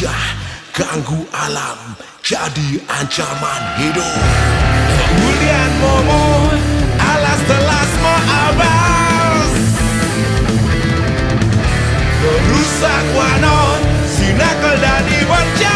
gajah, ganggu alam, jadi ancaman hidup. Kemudian momo, alas telas mo abas, merusak wanon, sinakal dan dibaca.